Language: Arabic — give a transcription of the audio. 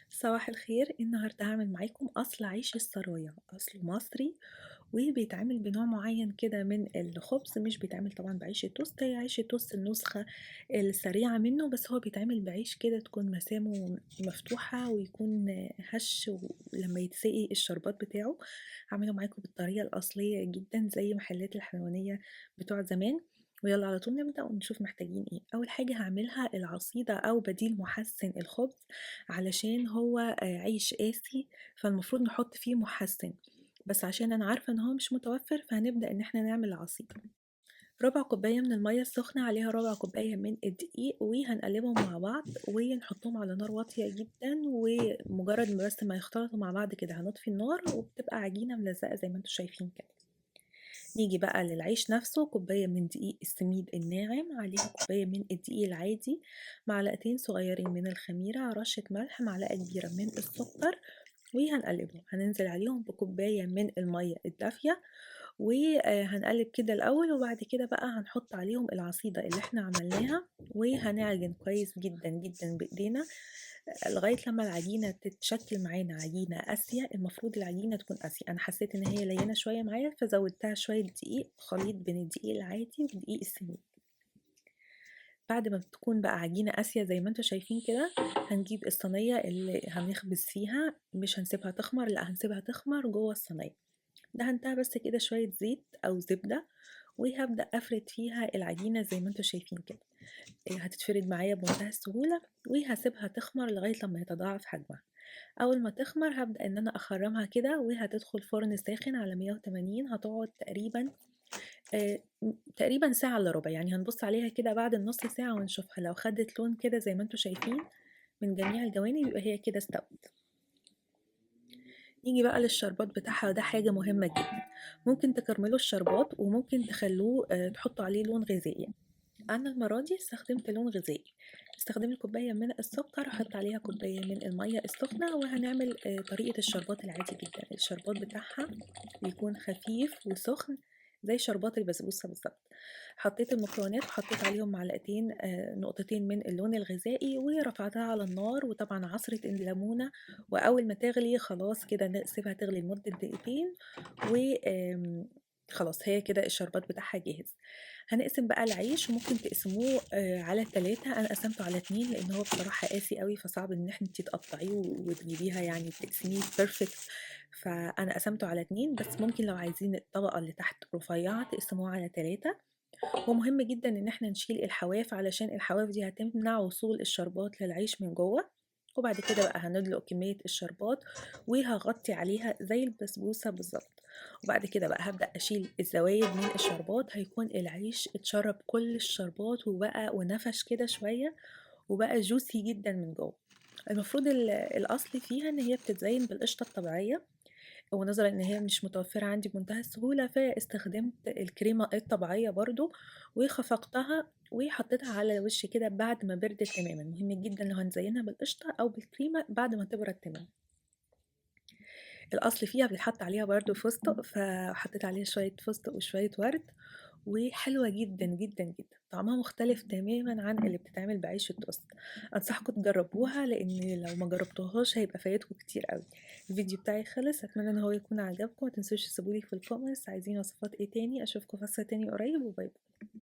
صباح الخير. النهاردة هعمل معاكم أصل عيش السرايا، أصله مصري وبيتعمل بنوع معين كده من الخبز. مش بيتعمل طبعا بعيش التوست، هي عيش التوست النسخة السريعة منه، بس هو بيتعمل بعيش كده تكون مسامه مفتوحة ويكون هش، ولما يتسقي الشربات بتاعه هعمله معاكم بالطريقة الأصلية جدا زي محلات الحلوانية بتوع زمان. ويلا على طول نبدأ ونشوف محتاجين ايه. أول حاجة هعملها العصيدة أو بديل محسن الخبز، علشان هو عيش قاسي، فالمفروض نحط فيه محسن، بس عشان أنا عارفة إن هو مش متوفر فهنبدأ إن احنا نعمل عصير. ربع كوباية من المية السخنة عليها ربع كوباية من الدقيق، وهنقلبهم مع بعض ونحطهم على نار واطية جدا، ومجرد ما بس ما يختلطوا مع بعض كده هنطفي النار، وبتبقى عجينة ملزقة زي ما انتوا شايفين كده. نيجي بقى للعيش نفسه، كوباية من دقيق السميد الناعم، عليها كوباية من الدقيق العادي، معلقتين صغيرين من الخميرة، رشة ملح، معلقة كبيرة من السكر، وهنقلبهم. هننزل عليهم بكوباية من المية الدافية، وهنقلب كده الأول، وبعد كده بقى هنحط عليهم العصيدة اللي احنا عملناها، وهنعجن كويس جدا جدا بإيدينا لغاية لما العجينة تتشكل معانا عجينة قاسية. المفروض العجينة تكون قاسية، أنا حسيت إن هي لينة شوية معايا فزودتها شوية دقيق، خليط بين الدقيق العادي ودقيق السميد. بعد ما بتكون بقى عجينة قاسية زي ما انتوا شايفين كده، هنجيب الصينية اللي هنخبز فيها، مش هنسيبها تخمر، لا هنسيبها تخمر جوه الصينية. دهنتها بس كده شوية زيت أو زبدة، وهبدأ أفرد فيها العجينة زي ما انتوا شايفين كده. هتتفرد معايا بمنتهى السهولة، وهسيبها تخمر لغاية لما يتضاعف حجمها. أول ما تخمر هبدأ إن أنا أخرمها كده، وهتدخل فرن ساخن على 180، هتقعد تقريبا ساعة إلا ربع. يعني هنبص عليها كده بعد النص ساعة ونشوفها، لو خدت لون كده زي ما انتوا شايفين من جميع الجوانب يبقى هي كده استوت. نيجي بقى للشربات بتاعها، وده حاجة مهمة جدا. ممكن تكرملوا الشربات وممكن تخلوه تحطوا عليه لون غذائي. أنا المرة دي استخدمت لون غذائي، استخدمت كوباية من السكر، حط عليها كوباية من المية السخنة، وهنعمل طريقة الشربات العادي جدا. الشربات بتاعها بيكون خفيف وسخن زي شربات البسبوسة بالظبط. حطيت المكونات وحطيت عليهم معلقتين نقطتين من اللون الغذائي، ورفعتها على النار، وطبعا عصرة الليمونة. وأول ما تغلي خلاص كده نسيبها تغلي لمدة دقيقتين، و خلاص هي كده الشربات بتاعها جاهز. هنقسم بقى العيش، وممكن تقسموه على 3، أنا قسمته على 2 لأن هو بصراحة قاسي قوي، فصعب إن انتي تقطعيه وتجيبيها يعني تقسميه بيرفكت. فأنا قسمته على 2، بس ممكن لو عايزين الطبقة اللي تحت رفيعة تقسموها على 3. ومهم جدا إن احنا نشيل الحواف، علشان الحواف دي هتمنع وصول الشربات للعيش من جوه. وبعد كده بقى هندلق كمية الشربات، وهغطي عليها زي البسبوسة بالظبط. وبعد كده بقى هبدأ أشيل الزوايد من الشربات، هيكون العيش اتشرب كل الشربات وبقى ونفش كده شوية، وبقى جوسي جدا من جوه. المفروض الأصل فيها إن هي بتتزين بالقشطة الطبيعية، ونظرا ان هي مش متوفرة عندي بمنتهى السهولة فاستخدمت الكريمة الطبيعية برضو، وخفقتها وحطيتها على الوش كده بعد ما بردت تماما. مهم جدا لو هنزينها بالقشطة او بالكريمة بعد ما تبرد تماما. الاصل فيها بيتحط عليها برضو فستق، فحطيت عليها شوية فستق وشوية ورد، وحلوة جدا جدا جدا. طعمها مختلف تماما عن اللي بتتعمل بعيش التوست. انصحكم تجربوها، لان لو ما جربتوهاش هيبقى فايتكم كتير قوي. الفيديو بتاعي خلص، اتمنى ان هو يكون عجبكم. ما تنسوش تسيبولي في الكومنتس عايزين وصفات ايه تاني. اشوفكم في فصل تاني قريب، وباي باي.